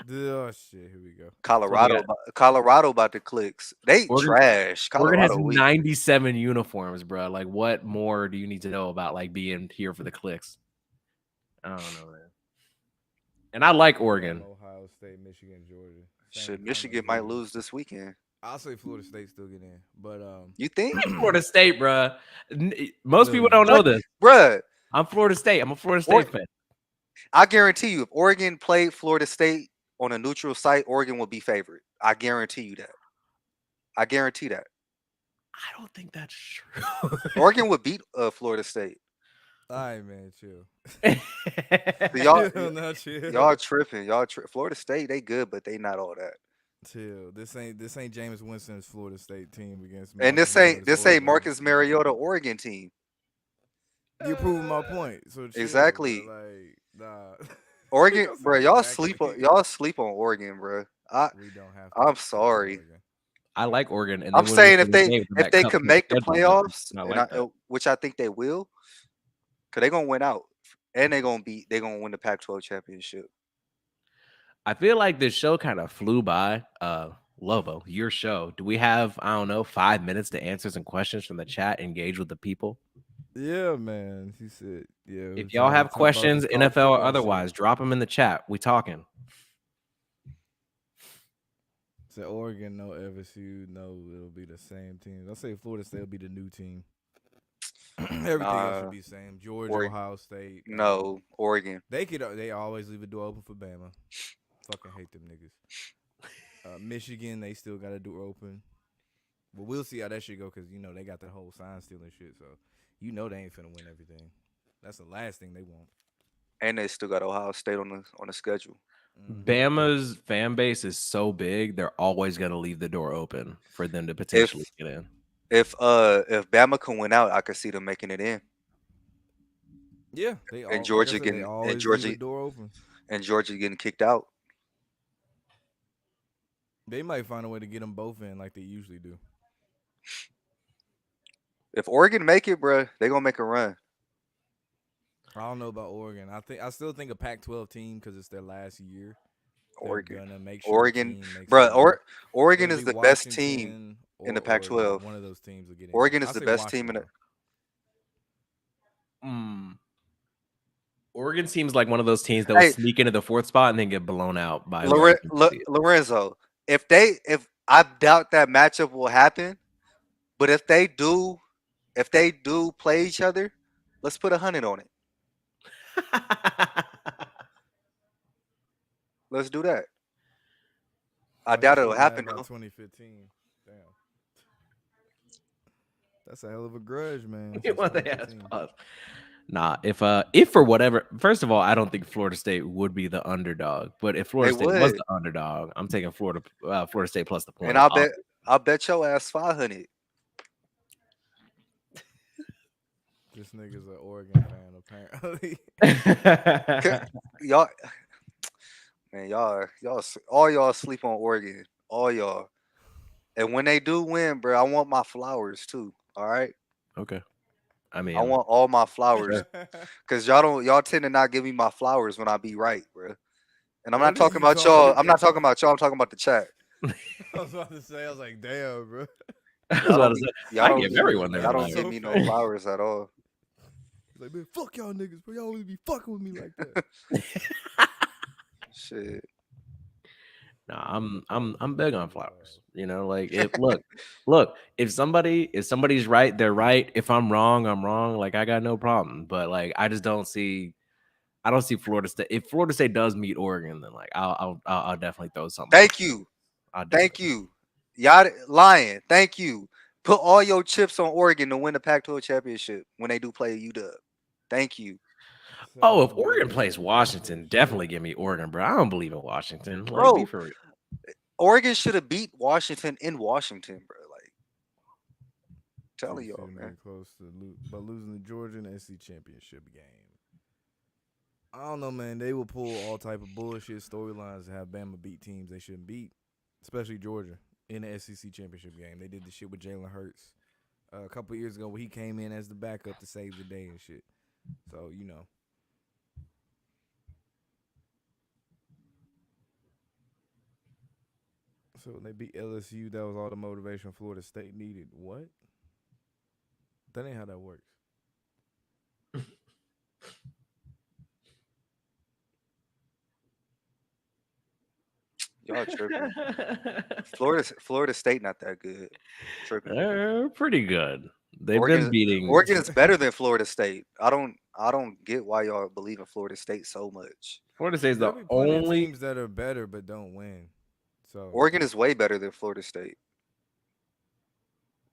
Oh shit, here we go. Colorado. got. Colorado about the clicks. They Oregon- trash. Oregon has Colorado weak. 97 uniforms, bro. Like, what more do you need to know about like being here for the clicks? I don't know, man. And I like Oregon. Ohio State, Michigan, Georgia. Same Shit, kind Michigan of might division. lose this weekend. I'll say Florida State still get in, but You think, Florida State, bro. Most people don't know What? this. bruh? I'm Florida State. I'm a Florida State fan. I guarantee you, if Oregon played Florida State on a neutral site, Oregon will be favored. I guarantee you that. I guarantee that. I don't think that's true. Oregon would beat Florida State. all right, man, chill. Y'all- No, chill. Y'all tripping. Florida State, they good, but they not all that. Chill. This ain't Jameis Winston's Florida State team against. And Marcus this ain't Mariota's Marcus Mariota Oregon team. Oregon. You're proving my point. So chill, Exactly. bro. Like, nah. Oregon, That's bro. Y'all exactly- sleep on Oregon, bro. We don't have. I'm sorry. I like Oregon. And I'm they win saying Michigan State with if that they cupcake could make the schedule, playoffs, I and like that. which I think they will, cause they gonna win out, and they gonna win the Pac-12 championship. I feel like this show kind of flew by. Lovo, your show. Do we have, I don't know, 5 minutes to answer some questions from the chat, engage with the people? Yeah, man. He said, yeah. If y'all have questions, NFL or otherwise, Shit. drop them in the chat. We talking. Said Oregon, no FSU, no, it'll be the same team. I'll say Florida State will be the new team. Everything else should be the same. Georgia, Oregon. Ohio State. No, Oregon. They always leave a door open for Bama. Fucking hate them niggas. Michigan, they still got a door open. But we'll see how that shit go because, they got the whole sign stealing shit. So, they ain't finna win everything. That's the last thing they want. And they still got Ohio State on the schedule. Bama's fan base is so big; they're always gonna leave the door open for them to If potentially get in. if Bama can win out, I could see them making it in. Yeah, they all And Georgia like I said, they getting always leave the door open. and Georgia getting kicked out. They might find a way to get them both in like they usually do. If Oregon make it, bro, they gonna make a run. I don't know about Oregon. I still think a Pac-12 team because it's their last year. Oregon, They're gonna make sure Oregon, the team makes bro. it in. Oregon It'll is be the best team Washington in the or Oregon. Pac-12. One of those teams will get in. Oregon is I'll the say best team in Washington, it. Oregon seems like one of those teams that will Hey. sneak into the fourth spot and then get blown out by Lorenzo. If I doubt that matchup will happen, but if they do play each other, let's put 100 on it. Let's do that. I doubt it'll happen By though. 2015. Damn. That's a hell of a grudge, man. You since want the 2015. ass pause. Nah, if for whatever, first of all, I don't think Florida State would be the underdog. But if Florida They State was would. the underdog, I'm taking Florida State plus the point. And I'll bet your ass 500. This nigga's an Oregon fan, apparently. Y'all, man, y'all, all y'all sleep on Oregon. All y'all. And when they do win, bro, I want my flowers too. All right. Okay. I mean, I want all my flowers because y'all tend to not give me my flowers when I be right, bro. And I'm What not are talking you about y'all. talking I'm not talking about y'all. I'm talking about the chat. I was about to say, I was like, damn, bro. I was about to say, Y'all I don't give give- everyone their Y'all don't flowers. give me no flowers at all. Like, man, fuck y'all niggas, bro. Y'all always be fucking with me like that. Shit. No, I'm big on flowers. Like if look, if somebody's right, they're right. If I'm wrong, I'm wrong. Like I got no problem. But like I just don't see Florida State. If Florida State does meet Oregon, then like I'll definitely throw something. Thank you. Thank you. Y'all lying. Thank you. Put all your chips on Oregon to win the Pac-12 championship when they do play UW. Thank you. Oh, if Oregon plays Washington, definitely give me Oregon, bro. I don't believe in Washington. Like, Bro, be for real. Oregon should have beat Washington in Washington, bro. Like, telling y'all, TCU man. getting close to losing to Georgia in the SEC championship game. I don't know, man. They will pull all type of bullshit storylines to have Bama beat teams they shouldn't beat, especially Georgia in the SEC championship game. They did the shit with Jalen Hurts a couple years ago where he came in as the backup to save the day and shit. So, So when they beat LSU, that was all the motivation Florida State needed. What? That ain't how that works. Y'all tripping. Florida State not that good. Tripping. They're pretty good. They've Oregon, been beating. Oregon is better than Florida State. I don't get why y'all believe in Florida State so much. Florida State's There'll the be plenty of only. teams that are better but don't win. So Oregon is way better than Florida State.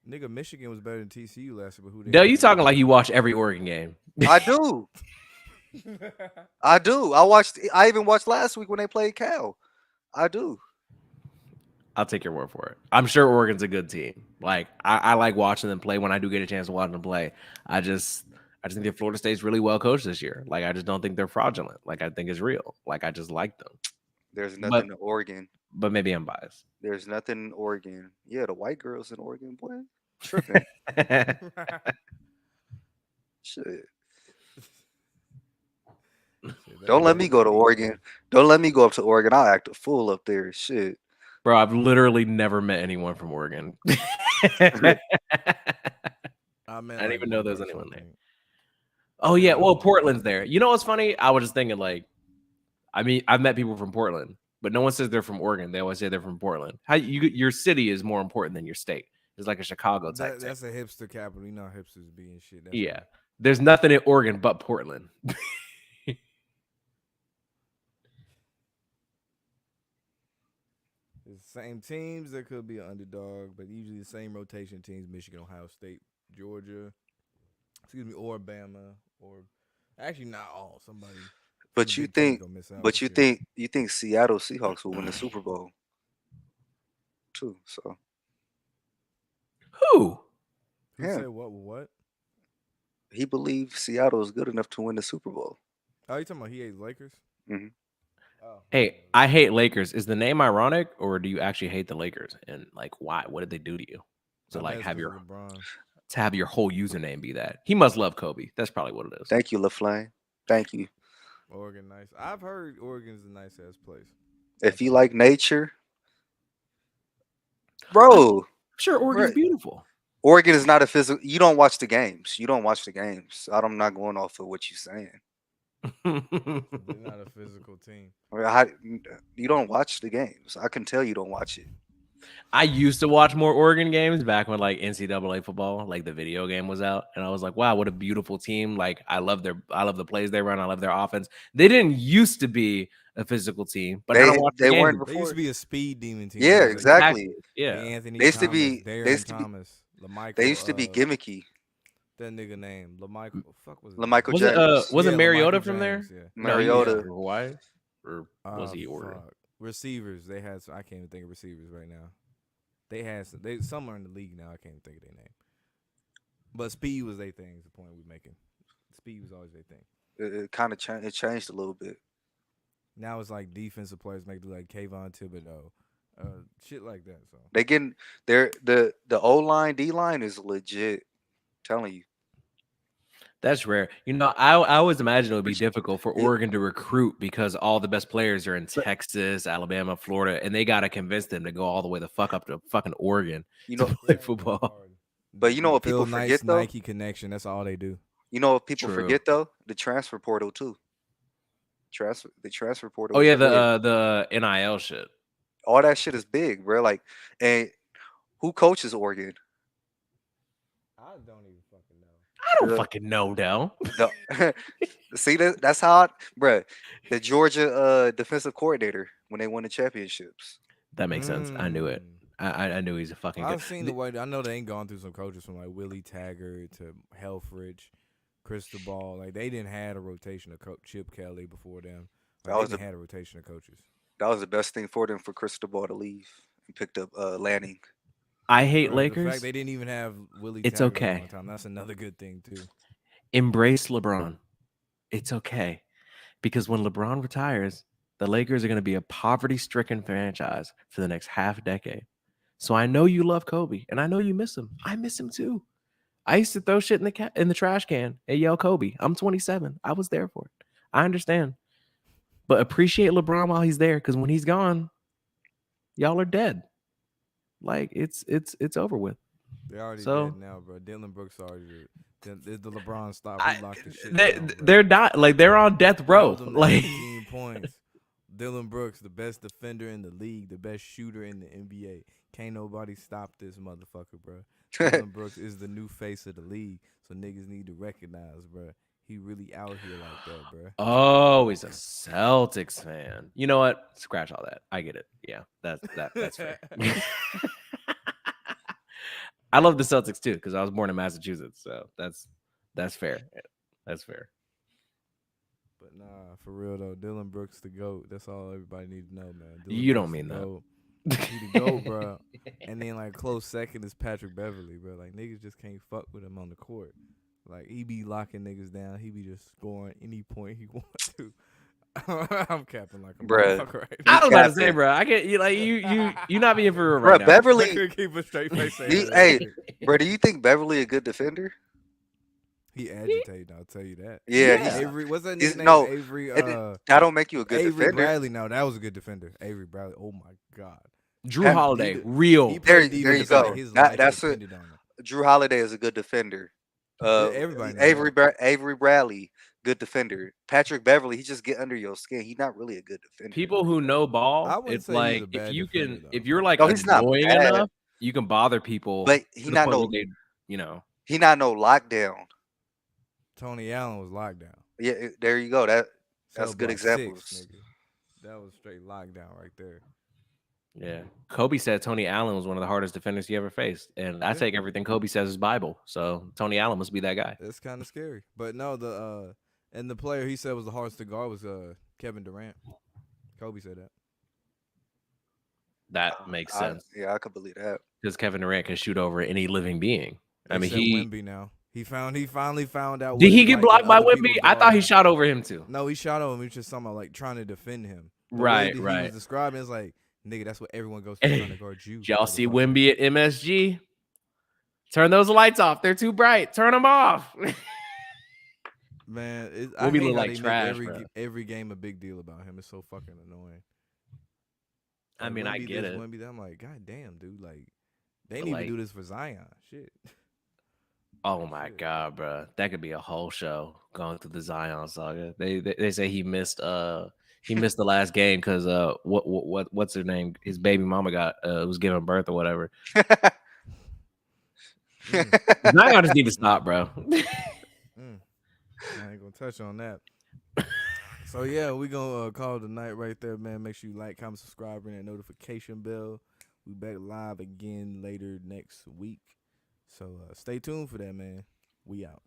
nigga, Michigan was better than TCU last year, but who? Dale, you talking like you watch every Oregon game? I do. I do. I even watched last week when they played Cal. I do. I'll take your word for it. I'm sure Oregon's a good team. Like I like watching them play when I do get a chance to watch them play. I just think that Florida State's really well coached this year. Like I just don't think they're fraudulent. Like I think it's real. Like I just like them. There's nothing in Oregon. But maybe I'm biased. There's nothing in Oregon. Yeah, the white girls in Oregon, boy. Tripping. Shit. Don't let me go to Oregon. Don't let me go up to Oregon. I'll act a fool up there. Shit. Bro, I've literally never met anyone from Oregon. I didn't even know there's anyone there. Oh yeah, well Portland's there. You know what's funny? I was just thinking like, I mean, I've met people from Portland, but no one says they're from Oregon. They always say they're from Portland. Your city is more important than your state. It's like a Chicago type. That's a hipster capital. You know how hipsters be and shit. Yeah, there's nothing in Oregon but Portland. Same teams. There could be an underdog, but usually the same rotation teams: Michigan, Ohio State, Georgia. Excuse me, or Bama, or actually not all. Some of the But you big teams think, gonna miss out but this you year. think, you think Seattle Seahawks will win the Super Bowl too? So Who? Who yeah, said what? What? he believes Seattle is good enough to win the Super Bowl. Oh, you talking about he hates Lakers? hmm Oh, Hey, I hate Lakers. Is the name ironic, or do you actually hate the Lakers? And like, why? What did they do to you? I To bet like it's have 'cause your of LeBron. whole username be that? He must love Kobe. That's probably what it is. Thank you, LaFlame. Thank you. Oregon nice. I've heard Oregon's a nice ass place. If I've you heard. like nature, I'm bro, sure bro, Oregon's beautiful. Oregon is not a physical. You don't watch the games. You don't watch the games. I'm not going off of what you're saying. They're not a physical team. You don't watch the games. I can tell you don't watch it. I used to watch more Oregon games back when like NCAA football, like the video game was out, and I was like, wow, what a beautiful team. Like I love the plays they run. I love their offense. They didn't used to be a physical team, but I don't watch the They weren't games. They used to before. be a speed demon team. Yeah, It was like exactly. Yeah. Anthony They used to Thomas, be. They Darren used to be. Thomas, They used to be LaMichael. gimmicky. That nigga name LaMichael. Fuck was his name? LaMichael James, Wasn't Yeah, Mariota LaMichael from there? James. Yeah. No, he was Mariota. from Hawaii. Or was he Oregon? Fuck. Receivers. They had. I can't even think of receivers right now. They had some. They somewhere in the league now. I can't even think of their name. But speed was their thing. Is the point we're making. Speed was always their thing. It kind of changed. It changed a little bit. Now it's like defensive players make do like Kayvon Thibodeau, shit like that. So They getting their the O line, D line is legit. Telling you. That's rare. You know, I always imagine it would be Which- difficult for it- Oregon to recruit because all the best players are in But- Texas, Alabama, Florida, and they got to convince them to go all the way the fuck up to fucking Oregon You to know, play football. but you know what people Phil Knight's forget though. Nike connection. That's all they do. You know what people True. forget though? The transfer portal too. The transfer portal. Oh is yeah, big. the NIL shit. All that shit is big, bro. Like, and who coaches Oregon? I don't even fucking know. I don't The- fucking know, Dell. The, see that's how, bro. The Georgia defensive coordinator when they won the championships. That makes sense. I knew it. Mm. I knew he's a fucking good. I've seen the way. I know they ain't gone through some coaches from like Willie Taggart to Helfrich, Cristobal. Like they didn't had a rotation of Chip Kelly before them. That Like, was they didn't had a rotation of coaches. That was the best thing for them for Cristobal to leave and picked up Lanning. I hate Bro, the Lakers. fact they didn't even have Willie It's Taggart okay. a long time. That's another good thing too. Embrace LeBron. It's okay. Because when LeBron retires, the Lakers are going to be a poverty-stricken franchise for the next half decade. So I know you love Kobe, and I know you miss him. I miss him too. I used to throw shit in the trash can and yell Kobe. I'm 27. I was there for it. I understand. But appreciate LeBron while he's there, because when he's gone, y'all are dead. Like it's over with. They're already So- dead now, bro. Dylan Brooks already. The LeBron stop. I- He locked the shit they, down, bro. they're not like they're on death row. Held him to Like 18 points. Dylan Brooks, the best defender in the league, the best shooter in the NBA. Can't nobody stop this motherfucker, bro. Dylan Brooks is the new face of the league, so niggas need to recognize, bro. He really out here like that, bro. oh, he's a Celtics fan. You know what? Scratch all that. I get it. Yeah, that's fair. I love the Celtics too because I was born in Massachusetts, so that's fair. That's fair. But nah, for real though, Dylan Brooks the GOAT. That's all everybody need to know, man. Dylan You don't Brooks mean the that. GOAT. He the GOAT, bro. And then like close second is Patrick Beverly, bro. Like niggas just can't fuck with him on the court. Like he be locking niggas down. He be just scoring any point he want to. I'm capping like a Bruh. motherfucker right I now. was about to say, Captain. bro. I can't. You not being for real Bro, right now. Beverly. Keep a straight face. saying You, that hey, shit. bro, do you think Beverly a good defender? He agitated. I'll tell you that. Yeah, Yeah. Avery, what's that he's- nigga name? no, Avery. that don't make you a good Avery defender. Bradley. No, that was a good defender. Avery Bradley. Oh my god. Drew He Holiday, did- real. He There- played there you defense like go. his That- life that's depended on it. Drew Holiday is a good defender. Everybody knows Avery Bradley, good defender. Patrick Beverly, he just get under your skin. He's not really a good defender. People who know I ball, wouldn't it's say he's a like if bad you defender, can, though. if you're like No, he's not annoying bad. enough, you can bother people. But to he the not point no where they, you know. he not no lockdown. Tony Allen was locked down. Yeah, there you go. That's Cell good block examples. 6, nigga. That was straight lockdown right there. Yeah. Kobe said Tony Allen was one of the hardest defenders he ever faced. And I Yeah. take everything Kobe says as Bible. So Tony Allen must be that guy. It's kind of scary. But no, and the player he said was the hardest to guard was Kevin Durant. Kobe said that. That makes sense. Yeah, I could believe that. Because Kevin Durant can shoot over any living being. I mean, Except Wemby now. He finally found out. Did what he it's get like blocked when by other people Wemby? I guard thought he him. shot over him too. No, he shot on him. He was just talking about like trying to defend him. The Right, way that right. He was describing is like, nigga, that's what everyone goes through trying to guard you. Did y'all see motherfucker. Wemby at MSG? Turn those lights off. They're too bright. Turn them off. Man, I Wemby hate look how like they trash, make bro. every game a big deal about him. It's so fucking annoying. I Like, mean, I Wemby get this, it. Wemby that. I'm like, God damn, dude. Like, they But, didn't even like- do this for Zion. Shit. Oh my god, bro. That could be a whole show going through the Zion saga. They say he missed the last game because what's her name? His baby mama was giving birth or whatever. Zion just need to stop, bro. I ain't gonna touch on that. So yeah, we gonna call it a night right there, man. Make sure you like, comment, subscribe, ring that notification bell. We back live again later next week. So stay tuned for that, man. We out.